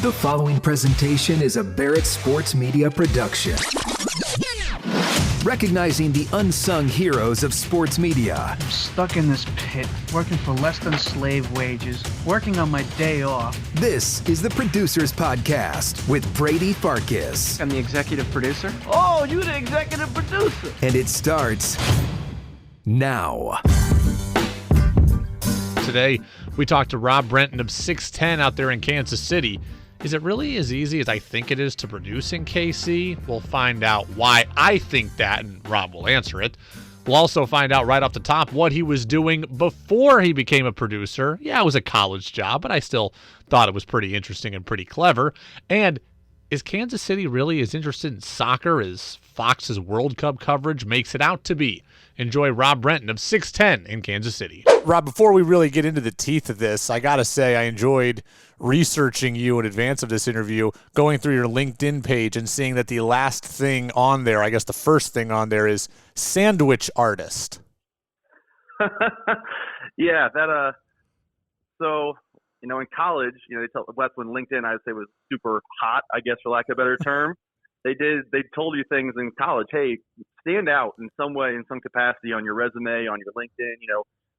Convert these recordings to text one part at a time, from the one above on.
The following presentation is a Barrett Sports Media production. Recognizing the unsung heroes of sports media. I'm stuck in this pit, working for less than slave wages, working on my day off. This is the Producers Podcast with Brady Farkas. I'm the executive producer. Oh, you're the executive producer. And it starts now. Today, we talked to Rob Brenton of 610 out there in Kansas City. Is it really as easy as I think it is to produce in KC? We'll find out why I think that, and Rob will answer it. We'll also find out right off the top what he was doing before he became a producer. Yeah, it was a college job, but I still thought it was pretty interesting and pretty clever. And is Kansas City really as interested in soccer as Fox's World Cup coverage makes it out to be? Enjoy Rob Brenton of 610 in Kansas City. Rob, before we really get into the teeth of this, I got to say I enjoyed researching you in advance of this interview, going through your LinkedIn page and seeing that the last thing on there, I guess the first thing on there is sandwich artist. Yeah, that so, in college, they tell that's when LinkedIn, I'd say, was super hot, I guess, for lack of a better term. They told you things in college, hey, stand out in some way, in some capacity on your resume, on your LinkedIn,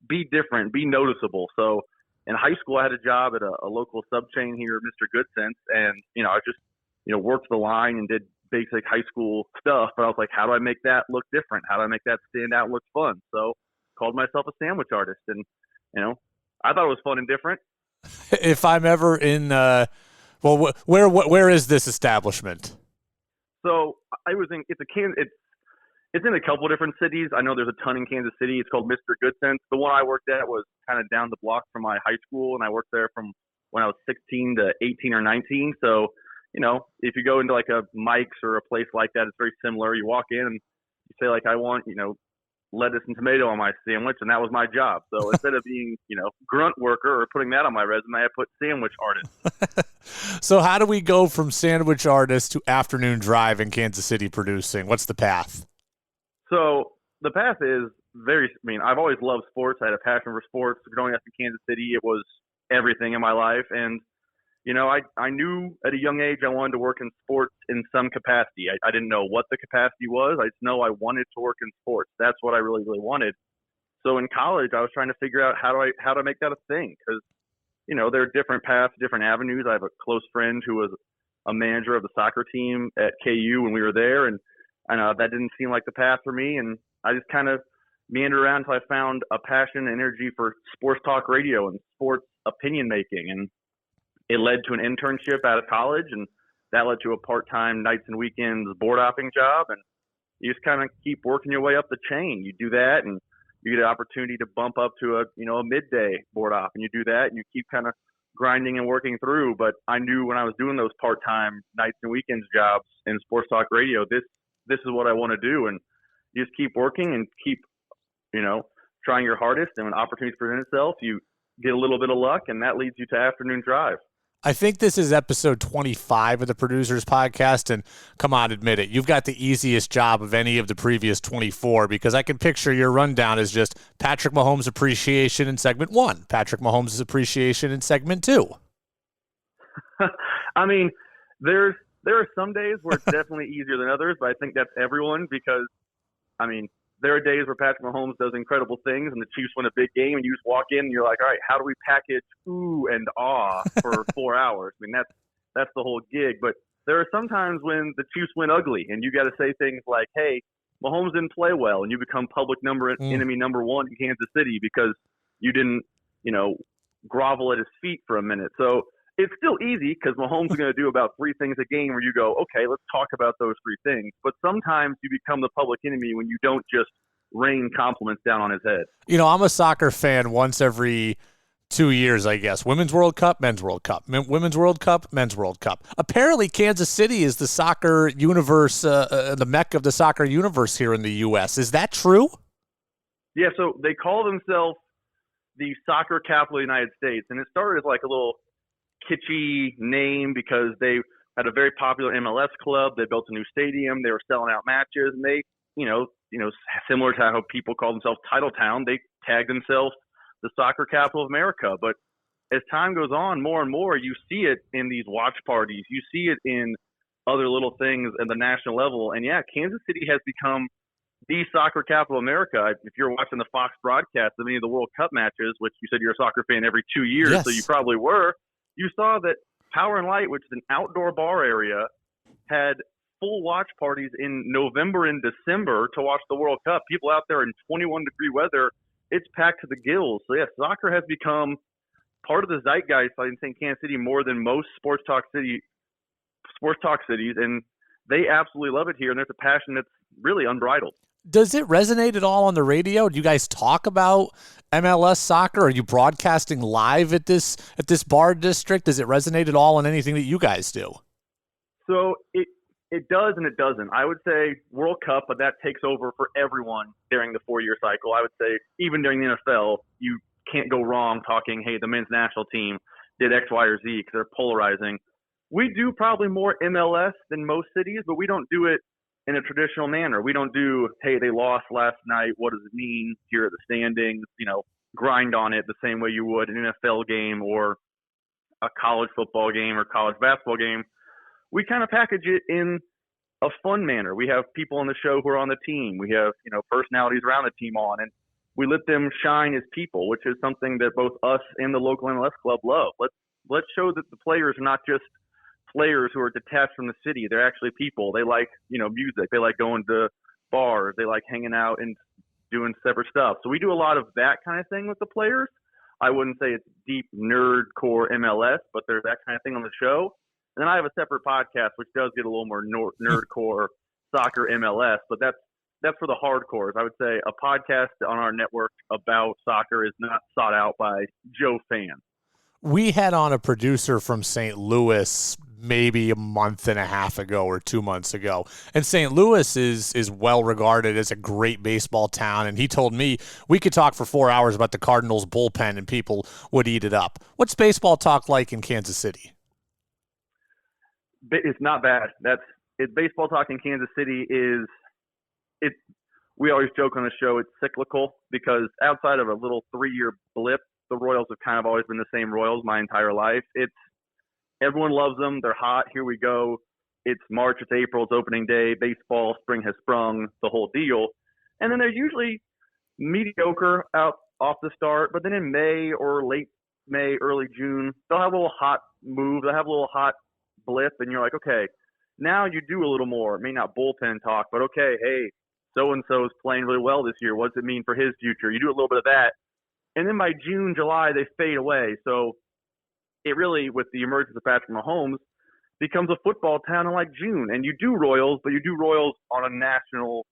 be different, be noticeable. So in high school, I had a job at a local sub chain here, Mr. Good Sense. And, I just, worked the line and did basic high school stuff. But I was like, how do I make that look different? How do I make that stand out, look fun? So called myself a sandwich artist. And, I thought it was fun and different. If I'm ever in, where is this establishment? So it's in a couple of different cities. I know there's a ton in Kansas City. It's called Mr. Good Sense. The one I worked at was kind of down the block from my high school, and I worked there from when I was 16 to 18 or 19. So, if you go into like a Mike's or a place like that, it's very similar. You walk in and you say like, I want, lettuce and tomato on my sandwich, and that was my job. So instead of being, grunt worker or putting that on my resume, I put sandwich artist. So how do we go from sandwich artist to afternoon drive in Kansas City producing? What's the path? So the path is I've always loved sports. I had a passion for sports. Growing up in Kansas City, it was everything in my life. And, I knew at a young age I wanted to work in sports in some capacity. I didn't know what the capacity was. I just know I wanted to work in sports. That's what I really, really wanted. So in college, I was trying to figure out how to make that a thing. Because, there are different paths, different avenues. I have a close friend who was a manager of the soccer team at KU when we were there. And I know that didn't seem like the path for me. And I just kind of meandered around until I found a passion and energy for sports talk radio and sports opinion making. And it led to an internship out of college, and that led to a part-time nights and weekends board hopping job. And you just kind of keep working your way up the chain. You do that, and you get an opportunity to bump up to a midday board op, and you do that, and you keep kind of grinding and working through. But I knew when I was doing those part-time nights and weekends jobs in sports talk radio, this is what I want to do. And you just keep working and keep, trying your hardest. And when opportunities present itself, you get a little bit of luck, and that leads you to afternoon drive. I think this is episode 25 of the Producers Podcast, and come on, admit it. You've got the easiest job of any of the previous 24, because I can picture your rundown as just Patrick Mahomes' appreciation in segment 1, Patrick Mahomes' appreciation in segment 2. I mean, there are some days where it's definitely easier than others, but I think that's everyone because, there are days where Patrick Mahomes does incredible things and the Chiefs win a big game and you just walk in and you're like, all right, how do we package ooh and ah for 4 hours? That's the whole gig. But there are some times when the Chiefs win ugly and you got to say things like, hey, Mahomes didn't play well, and you become public enemy number one in Kansas City because you didn't, grovel at his feet for a minute. So it's still easy because Mahomes is going to do about 3 things a game where you go, okay, let's talk about those 3 things. But sometimes you become the public enemy when you don't just rain compliments down on his head. I'm a soccer fan once every 2 years, I guess. Women's World Cup, Men's World Cup. Women's World Cup, Men's World Cup. Apparently, Kansas City is the soccer universe, the mecca of the soccer universe here in the U.S. Is that true? Yeah, so they call themselves the soccer capital of the United States. And it started as like a little kitschy name because they had a very popular MLS club. They built a new stadium. They were selling out matches, and they, similar to how people call themselves Title Town, they tagged themselves the soccer capital of America. But as time goes on, more and more, you see it in these watch parties. You see it in other little things at the national level. And yeah, Kansas City has become the soccer capital of America. If you're watching the Fox broadcast of any of the World Cup matches, which you said you're a soccer fan every 2 years, Yes. so you probably were, you saw that Power and Light, which is an outdoor bar area, had full watch parties in November and December to watch the World Cup. People out there in 21-degree weather, it's packed to the gills. So yeah, soccer has become part of the zeitgeist in St. Kansas City more than most sports talk cities, and they absolutely love it here. And there's a passion that's really unbridled. Does it resonate at all on the radio? Do you guys talk about MLS soccer? Are you broadcasting live at this bar district? Does it resonate at all in anything that you guys do? So it does and it doesn't. I would say World Cup, but that takes over for everyone during the 4-year cycle. I would say even during the NFL, you can't go wrong talking, hey, the men's national team did X, Y, or Z because they're polarizing. We do probably more MLS than most cities, but we don't do it in a traditional manner. We don't do, hey, they lost last night. What does it mean? Here are the standings, grind on it the same way you would an NFL game or a college football game or college basketball game. We kind of package it in a fun manner. We have people on the show who are on the team. We have, personalities around the team on, and we let them shine as people, which is something that both us and the local MLS club love. Let's show that the players are not just players who are detached from the city. They're actually people. They like, music. They like going to bars. They like hanging out and doing separate stuff. So we do a lot of that kind of thing with the players. I wouldn't say it's deep nerd core MLS, but there's that kind of thing on the show. And then I have a separate podcast, which does get a little more nerdcore soccer MLS, but that's for the hardcores. I would say a podcast on our network about soccer is not sought out by Joe fans. We had on a producer from St. Louis maybe a month and a half ago or 2 months ago. And St. Louis is well regarded as a great baseball town. And he told me we could talk for 4 hours about the Cardinals bullpen and people would eat it up. What's baseball talk like in Kansas City? It's not bad. Baseball talk in Kansas City we always joke on the show, it's cyclical because outside of a little 3-year blip, the Royals have kind of always been the same Royals my entire life. Everyone loves them. They're hot. Here we go. It's March, it's April, it's opening day. Baseball, spring has sprung, the whole deal. And then they're usually mediocre off the start, but then in May or late May, early June, they'll have a little hot move. They'll have a little hot blip, and you're like, okay, now you do a little more. It may not bullpen talk, but okay, hey, so-and-so is playing really well this year. What does it mean for his future? You do a little bit of that. And then by June, July, they fade away. So it really, with the emergence of Patrick Mahomes, becomes a football town in like June. And you do Royals, but you do Royals on a national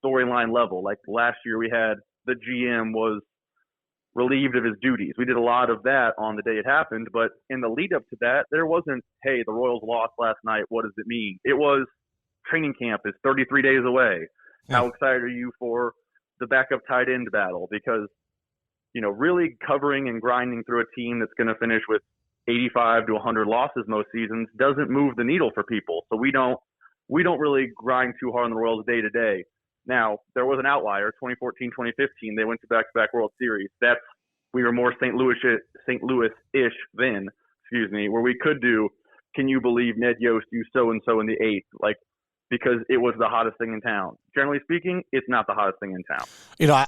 storyline level. Like last year we had the GM was relieved of his duties. We did a lot of that on the day it happened. But in the lead up to that, there wasn't, hey, the Royals lost last night. What does it mean? It was training camp is 33 days away. How excited are you for the backup tight end battle? Because really covering and grinding through a team that's going to finish with 85 to 100 losses most seasons doesn't move the needle for people. So we don't really grind too hard on the Royals day to day. Now, there was an outlier, 2014, 2015. They went to back-to-back World Series. We were more St. Louis-ish then, where we could do, can you believe Ned Yost used so-and-so in the eighth? Because it was the hottest thing in town. Generally speaking, it's not the hottest thing in town.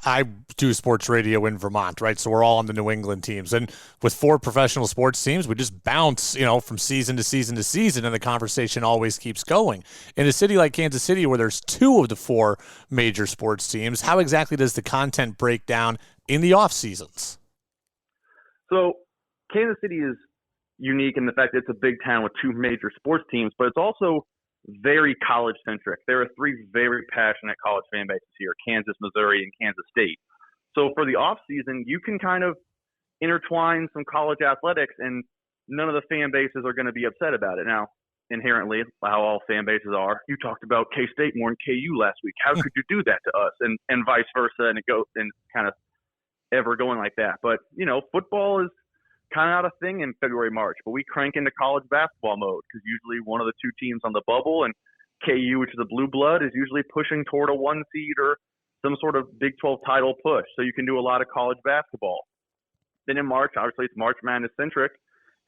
I do sports radio in Vermont, right? So we're all on the New England teams. And with 4 professional sports teams, we just bounce, from season to season to season, and the conversation always keeps going. In a city like Kansas City, where there's 2 of the 4 major sports teams, how exactly does the content break down in the off seasons? So Kansas City is unique in the fact that it's a big town with 2 major sports teams, but it's also very college-centric. There are 3 very passionate college fan bases here, Kansas, Missouri, and Kansas State. So for the off-season, you can kind of intertwine some college athletics, and none of the fan bases are going to be upset about it. Now, inherently, how all fan bases are, you talked about K-State more than KU last week. How could you do that to us? And vice versa, and it goes and kind of ever going like that. But, football is kind of not a thing in February, March, but we crank into college basketball mode because usually one of the 2 teams on the bubble, and KU, which is a blue blood, is usually pushing toward a 1 seed or some sort of Big 12 title push. So you can do a lot of college basketball. Then in March, obviously it's March Madness centric.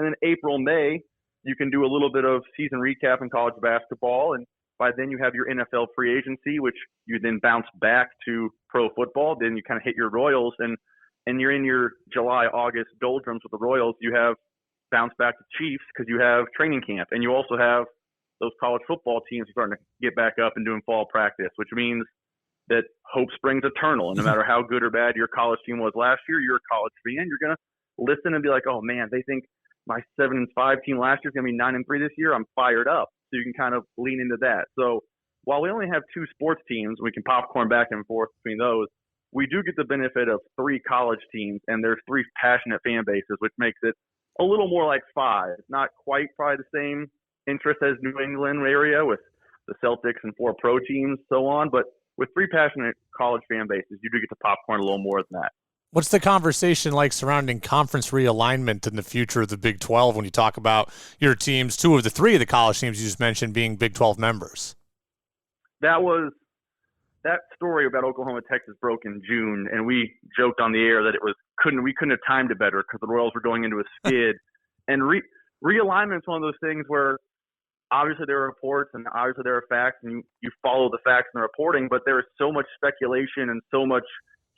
And then April, May, you can do a little bit of season recap in college basketball. And by then you have your NFL free agency, which you then bounce back to pro football. Then you kind of hit your Royals, and you're in your July, August doldrums with the Royals. You have bounce back to Chiefs because you have training camp. And you also have those college football teams starting to get back up and doing fall practice, which means that hope springs eternal. And no matter how good or bad your college team was last year, you're a college fan. You're going to listen and be like, oh, man, they think my 7-5 team last year is going to be 9-3 this year. I'm fired up. So you can kind of lean into that. So while we only have 2 sports teams, we can popcorn back and forth between those. We do get the benefit of 3 college teams, and there's 3 passionate fan bases, which makes it a little more like 5. Not quite probably the same interest as New England area with the Celtics and 4 pro teams, so on. But with 3 passionate college fan bases, you do get to popcorn a little more than that. What's the conversation like surrounding conference realignment in the future of the Big 12 when you talk about your teams, 2 of the 3 of the college teams you just mentioned being Big 12 members? That story about Oklahoma, Texas broke in June, and we joked on the air that we couldn't have timed it better because the Royals were going into a skid. And realignment is one of those things where obviously there are reports and obviously there are facts, and you follow the facts and the reporting, but there is so much speculation and so much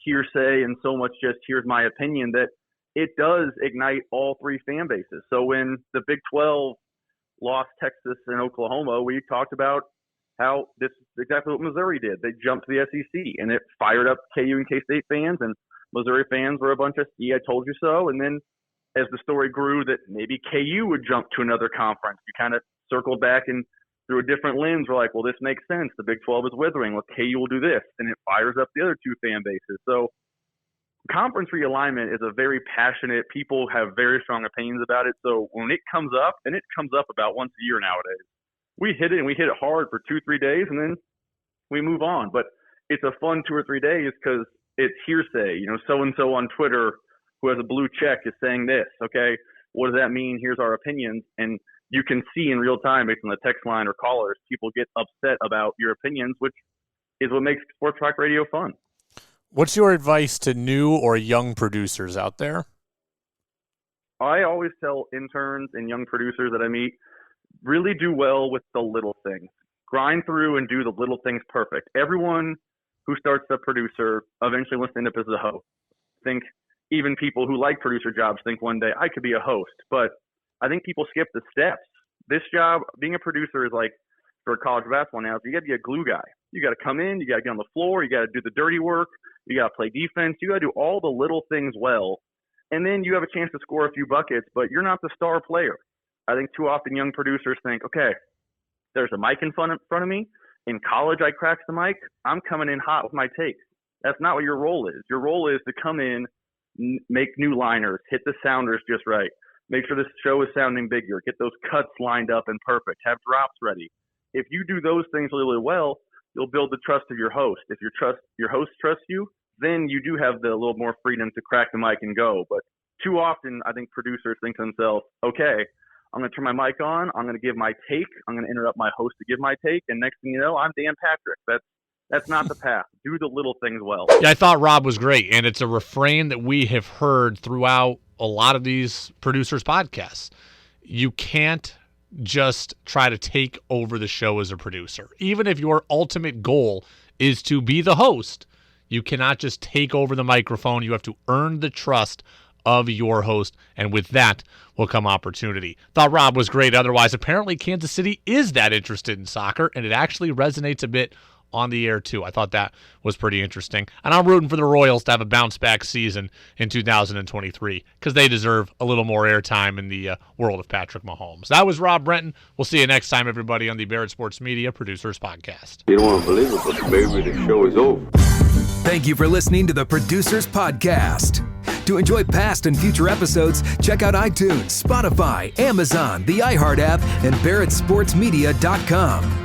hearsay and so much just here's my opinion that it does ignite all 3 fan bases. So when the Big 12 lost Texas and Oklahoma, we talked about how this is exactly what Missouri did. They jumped to the SEC, and it fired up KU and K-State fans, and Missouri fans were a bunch of, I told you so. And then as the story grew that maybe KU would jump to another conference, you kind of circled back and through a different lens, we're like, well, this makes sense. The Big 12 is withering. Well, KU will do this, and it fires up the other 2 fan bases. So conference realignment is a very passionate, people have very strong opinions about it. So when it comes up, and it comes up about once a year nowadays, we hit it, and we hit it hard for 2-3 days, and then we move on. But it's a fun 2 or 3 days because it's hearsay. So-and-so on Twitter who has a blue check is saying this. Okay, what does that mean? Here's our opinions. And you can see in real time based on the text line or callers, people get upset about your opinions, which is what makes sports talk radio fun. What's your advice to new or young producers out there? I always tell interns and young producers that I meet, really do well with the little things. Grind through and do the little things perfect. Everyone who starts a producer eventually wants to end up as a host. I think even people who like producer jobs think one day I could be a host, but I think people skip the steps. This job, being a producer, is like for college basketball now, you got to be a glue guy. You got to come in, you got to get on the floor, you got to do the dirty work, you got to play defense, you got to do all the little things well, and then you have a chance to score a few buckets, but you're not the star player. I think too often young producers think, okay, there's a mic in front of me. In college, I cracked the mic. I'm coming in hot with my takes. That's not what your role is. Your role is to come in, make new liners, hit the sounders just right, make sure this show is sounding bigger, get those cuts lined up and perfect, have drops ready. If you do those things really, really well, you'll build the trust of your host. If your host trusts you, then you do have the little more freedom to crack the mic and go. But too often, I think producers think to themselves, okay, I'm going to turn my mic on, I'm going to give my take, I'm going to interrupt my host to give my take, and next thing you know, I'm Dan Patrick. That's not the path. Do the little things well. Yeah, I thought Rob was great, and it's a refrain that we have heard throughout a lot of these producers' podcasts. You can't just try to take over the show as a producer. Even if your ultimate goal is to be the host, you cannot just take over the microphone. You have to earn the trust of your host, and with that will come opportunity. Thought Rob was great. Otherwise, apparently Kansas City is that interested in soccer, and it actually resonates a bit on the air too. I thought that was pretty interesting. And I'm rooting for the Royals to have a bounce-back season in 2023 because they deserve a little more airtime in the world of Patrick Mahomes. That was Rob Brenton. We'll see you next time, everybody, on the Barrett Sports Media Producers Podcast. You don't want to believe it, but baby, the show is over. Thank you for listening to the Producers Podcast. To enjoy past and future episodes, check out iTunes, Spotify, Amazon, the iHeart app, and BarrettSportsMedia.com.